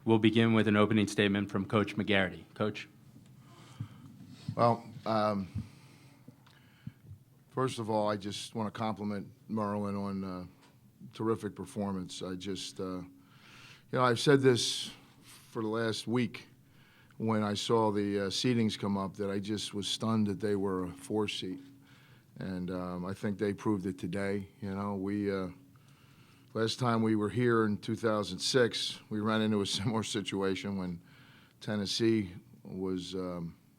We'll begin with an opening statement from Coach McGarity. Coach? Well, first of all, I just want to compliment Merlin on terrific performance. I've said this for the last week when I saw the seedings come up, that I just was stunned that they were a 4 seed. And I think they proved it today. Last time we were here in 2006, we ran into a similar situation when Tennessee was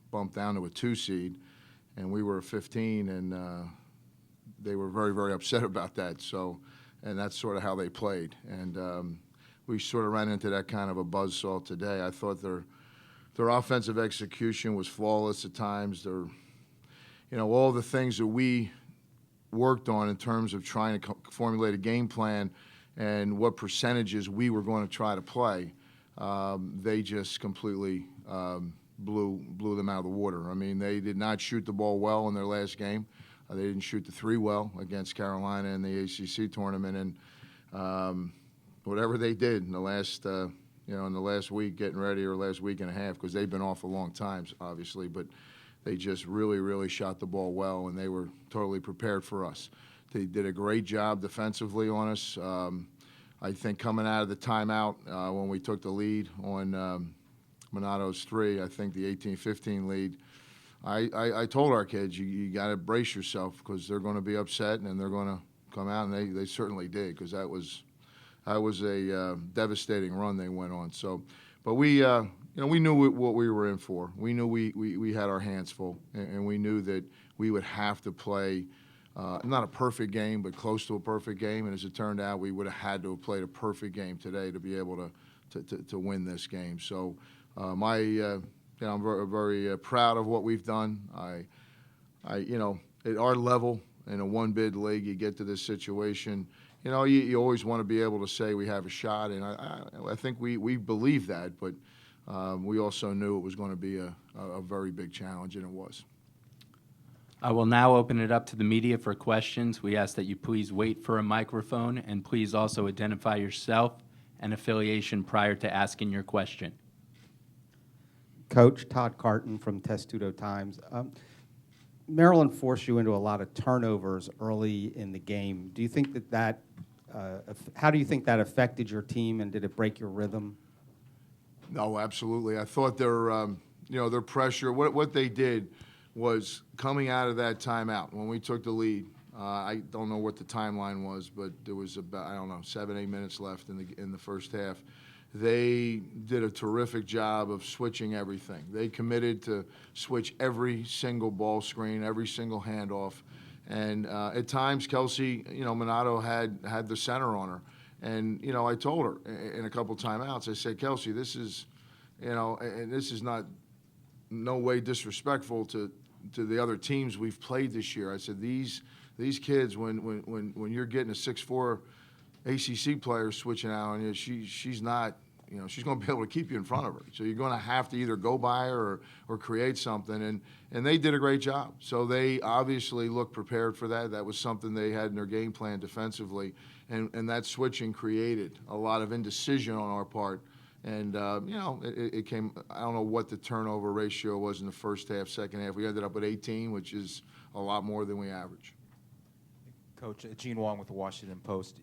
bumped down to a 2 seed, and we were a 15, and they were very, very upset about that. And that's sort of how they played. And we sort of ran into that kind of a buzzsaw today. I thought their offensive execution was flawless at times. All the things that we worked on in terms of trying to formulate a game plan and what percentages we were going to try to play, they just completely blew them out of the water. I mean, they did not shoot the ball well in their last game. They didn't shoot the 3 well against Carolina in the ACC tournament, and whatever they did in the last week getting ready, or last week and a half, because they've been off a long time, obviously, but they just really, really shot the ball well, and they were totally prepared for us. They did a great job defensively on us. I think coming out of the timeout, when we took the lead on Monato's 3, I think the 18-15 lead, I told our kids, you got to brace yourself, because they're going to be upset and they're going to come out, and they certainly did, because that was a devastating run they went on. But we knew what we were in for. We knew we had our hands full, and we knew that we would have to play not a perfect game, but close to a perfect game. And as it turned out, we would have had to have played a perfect game today to be able to win this game. So I'm very, very proud of what we've done. At our level in a 1-bid league, you get to this situation. You always want to be able to say we have a shot, and I think we believe that, but we also knew it was going to be a very big challenge, and it was. I will now open it up to the media for questions. We ask that you please wait for a microphone, and please also identify yourself and affiliation prior to asking your question. Coach, Todd Carton from Testudo Times. Maryland forced you into a lot of turnovers early in the game. Do you think how do you think that affected your team, and did it break your rhythm? No, absolutely. I thought their pressure, what they did was coming out of that timeout when we took the lead. I don't know what the timeline was, but there was about 7, 8 minutes left in the first half. They did a terrific job of switching everything. They committed to switch every single ball screen, every single handoff. And at times, Kelsey, Minato had the center on her. And, I told her in a couple timeouts, I said, Kelsey, this is, and this is not no way disrespectful to the other teams we've played this year. I said, these kids, when you're getting a 6'4" ACC player switching out on you, she's not, she's going to be able to keep you in front of her. So you're going to have to either go by her or create something. And they did a great job. So they obviously looked prepared for that. That was something they had in their game plan defensively. And that switching created a lot of indecision on our part. And, it came, I don't know what the turnover ratio was in the first half, second half. We ended up with 18, which is a lot more than we average. Coach, Gene Wong with the Washington Post.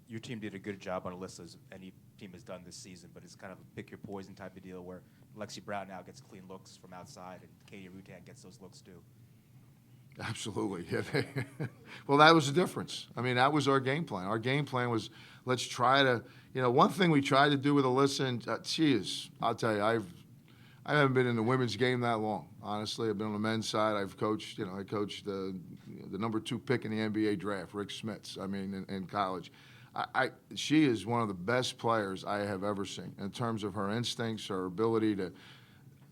Your team did a good job on a list, as any team has done this season, but it's kind of a pick-your-poison type of deal where Lexi Brown now gets clean looks from outside and Katie Rutan gets those looks too. Absolutely. Yeah. Well, that was the difference. I mean, that was our game plan. Our game plan was, let's try to, one thing we tried to do with Alyssa, and I'll tell you, I haven't been in the women's game that long, honestly. I've been on the men's side. I've coached, I coached the number 2 pick in the NBA draft, Rick Smits, in college. She is one of the best players I have ever seen in terms of her instincts, her ability to,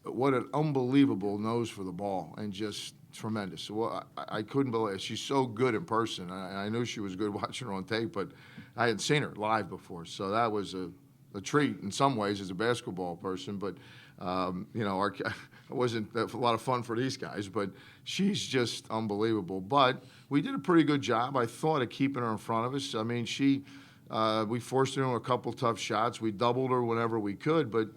what an unbelievable nose for the ball, and just tremendous. Well, I couldn't believe it. She's so good in person. I knew she was good watching her on tape, but I hadn't seen her live before. So that was a treat in some ways as a basketball person, but it wasn't a lot of fun for these guys, but she's just unbelievable. But we did a pretty good job, I thought, of keeping her in front of us. I mean, she We forced her into a couple tough shots. We doubled her whenever we could, but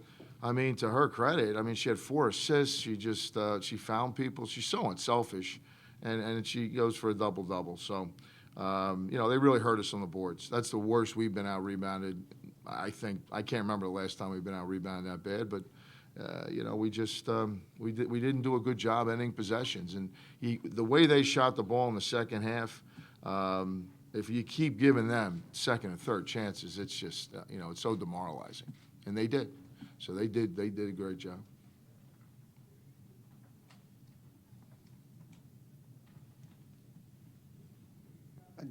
I mean, to her credit, I mean, she had 4 assists. She just she found people. She's so unselfish, and she goes for a double-double. So, you know, they really hurt us on the boards. That's the worst we've been out-rebounded. I think I can't remember the last time we've been out-rebounded that bad, but you know, we just we didn't do a good job ending possessions. And the way they shot the ball in the second half, if you keep giving them second and third chances, it's just you know, it's so demoralizing. And they did. So they did a great job.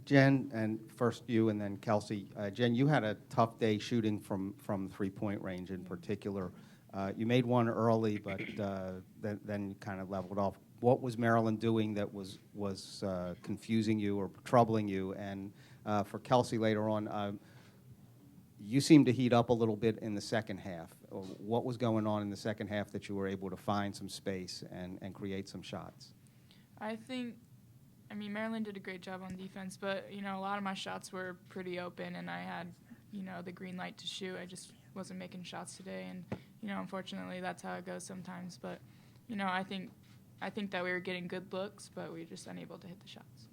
Jen, and first you and then Kelsey. Jen, you had a tough day shooting from three-point range in particular. You made one early, but then kind of leveled off. What was Maryland doing that was confusing you or troubling you? And for Kelsey later on, you seemed to heat up a little bit in the second half. What was going on in the second half that you were able to find some space and create some shots? I mean, Maryland did a great job on defense, but, you know, a lot of my shots were pretty open, and I had, you know, the green light to shoot. I just wasn't making shots today, and, you know, unfortunately that's how it goes sometimes. But, you know, I think that we were getting good looks, but we were just unable to hit the shots.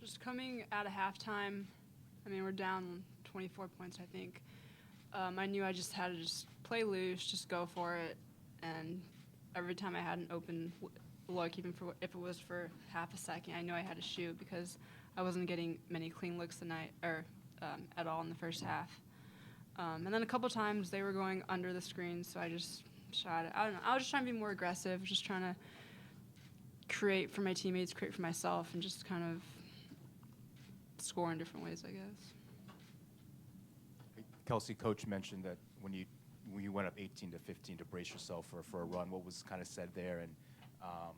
Just coming out of halftime, I mean, we're down 24 points, I think. I knew I just had to just play loose, just go for it, and every time I had an open look, even if it was for half a second, I knew I had to shoot because I wasn't getting many clean looks tonight or at all in the first half. And then a couple times they were going under the screen, so I just shot it. I don't know. I was just trying to be more aggressive, just trying to create for my teammates, create for myself, and just kind of score in different ways, I guess. Kelsey, coach mentioned that when you went up 18-15 to brace yourself for a run, what was kind of said there, and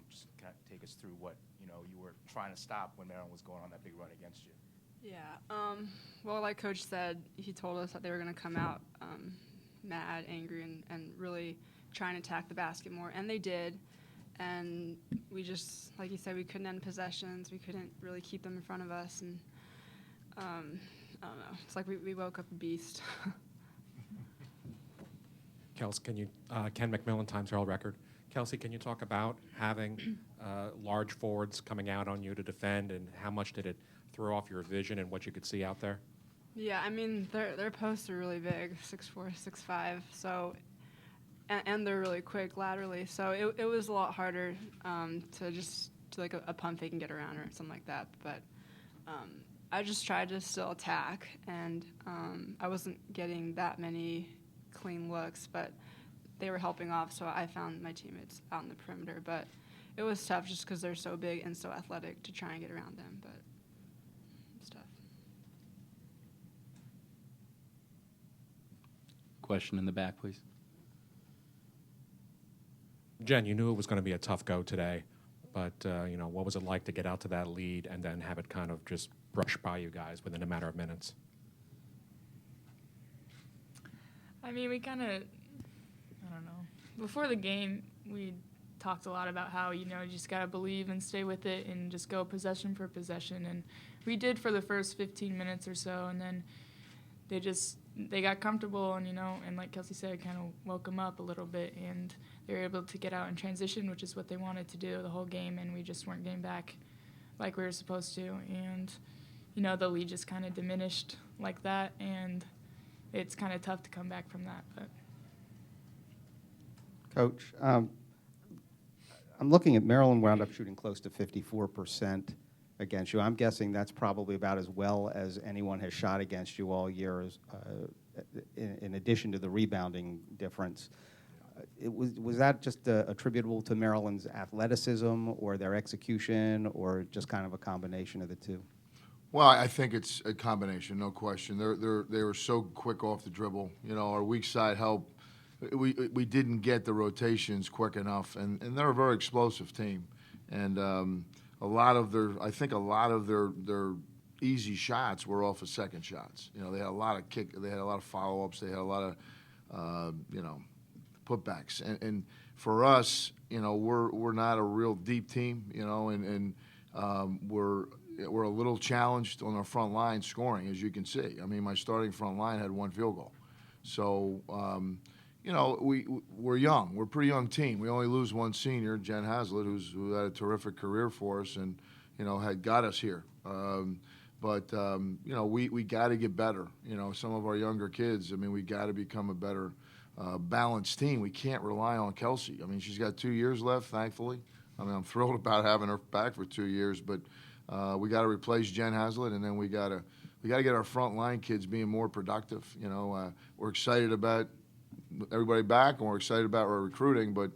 just kind of take us through what you were trying to stop when Maryland was going on that big run against you. Yeah. Well, like Coach said, he told us that they were going to come out mad, angry, and really try and attack the basket more, and they did. And we just, like you said, we couldn't end possessions. We couldn't really keep them in front of us, and I don't know. It's like we woke up a beast. Kelsey, Ken McMillan, Times Herald Record. Kelsey, can you talk about having large forwards coming out on you to defend, and how much did it throw off your vision and what you could see out there? Yeah, I mean, their posts are really big, 6'4", 6'5", so, and they're really quick laterally, so it was a lot harder to just do like a pump fake and get around or something like that, but I just tried to still attack, and I wasn't getting that many clean looks, but they were helping off, so I found my teammates out in the perimeter. But it was tough just because they're so big and so athletic to try and get around them, but it's tough. Question in the back, please. Jen, you knew it was going to be a tough go today, but what was it like to get out to that lead and then have it kind of just brush by you guys within a matter of minutes? I mean, we kind of, I don't know. Before the game, we talked a lot about how, you just got to believe and stay with it and just go possession for possession. And we did for the first 15 minutes or so, and then they got comfortable and, and like Kelsey said, kind of woke them up a little bit, and they were able to get out and transition, which is what they wanted to do the whole game, and we just weren't getting back like we were supposed to. And, the lead just kind of diminished like that, and it's kind of tough to come back from that. But Coach, I'm looking at Maryland wound up shooting close to 54% against you. I'm guessing that's probably about as well as anyone has shot against you all year, in addition to the rebounding difference. Was that just attributable to Maryland's athleticism or their execution, or just kind of a combination of the two? Well, I think it's a combination, no question. They were so quick off the dribble. Our weak side help. We didn't get the rotations quick enough, and they're a very explosive team. And a lot of their easy shots were off of second shots. They had a lot of they had a lot of follow-ups, they had a lot of putbacks. And for us, we're not a real deep team, and we're we're a little challenged on our front line scoring, as you can see. I mean, my starting front line had 1 field goal. So, you know, we're young. We're a pretty young team. We only lose 1 senior, Jen Haslett, who had a terrific career for us and, you know, had got us here. But you know, we got to get better. You know, some of our younger kids, I mean, we got to become a better balanced team. We can't rely on Kelsey. I mean, she's got 2 years left, thankfully. I mean, I'm thrilled about having her back for 2 years, but we got to replace Jen Haslett, and then we got to get our front line kids being more productive. You know, we're excited about everybody back, and we're excited about our recruiting, but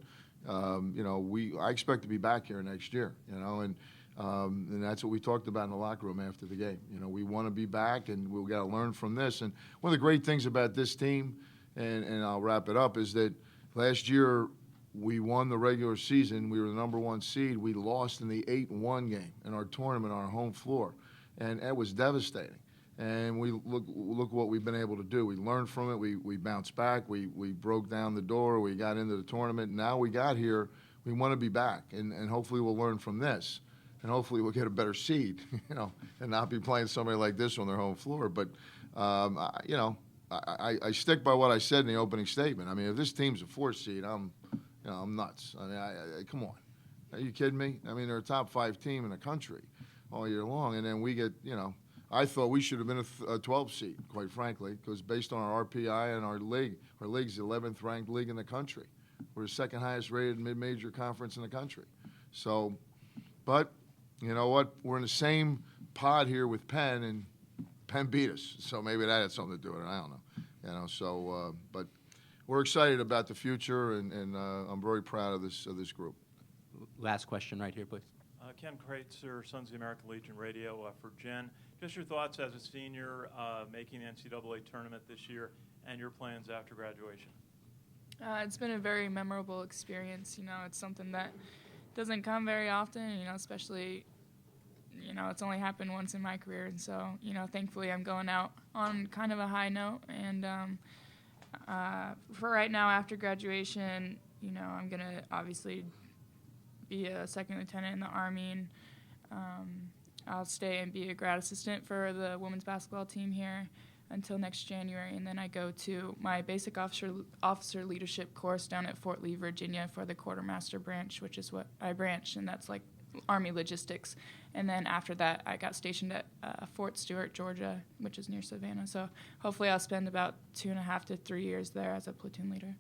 you know, I expect to be back here next year. You know, and that's what we talked about in the locker room after the game. You know, we want to be back, and we've got to learn from this. And one of the great things about this team, and I'll wrap it up, is that last year we won the regular season. We were the #1 seed. We lost in the 8-1 game in our tournament on our home floor, and it was devastating. And we look what we've been able to do. We learned from it. We bounced back. We broke down the door. We got into the tournament. Now we got here. We want to be back, and hopefully we'll learn from this. And hopefully we'll get a better seed, you know, and not be playing somebody like this on their home floor. But, you know, I stick by what I said in the opening statement. I mean, if this team's a 4 seed, I'm nuts. I mean, come on. Are you kidding me? I mean, they're a top 5 team in the country all year long. And then we get, you know, I thought we should have been a 12 seed, quite frankly, because based on our RPI and our league's the 11th ranked league in the country. We're the 2nd highest rated mid-major conference in the country. So, but you know what? We're in the same pod here with Penn, and Penn beat us. So maybe that had something to do with it. I don't know. You know. So, but we're excited about the future, and I'm very proud of this group. Last question right here, please. Ken Kreitzer, Sons of the American Legion Radio for Jen. Just your thoughts as a senior making the NCAA tournament this year, and your plans after graduation. It's been a very memorable experience. You know, it's something that doesn't come very often, you know, especially, you know, it's only happened once in my career. And so, you know, thankfully I'm going out on kind of a high note. And for right now, after graduation, you know, I'm going to obviously be a 2nd lieutenant in the Army. And I'll stay and be a grad assistant for the women's basketball team here until next January. And then I go to my basic officer leadership course down at Fort Lee, Virginia for the quartermaster branch, which is what I branch, and that's like Army logistics. And then after that, I got stationed at Fort Stewart, Georgia, which is near Savannah. So hopefully I'll spend about 2.5 to 3 years there as a platoon leader.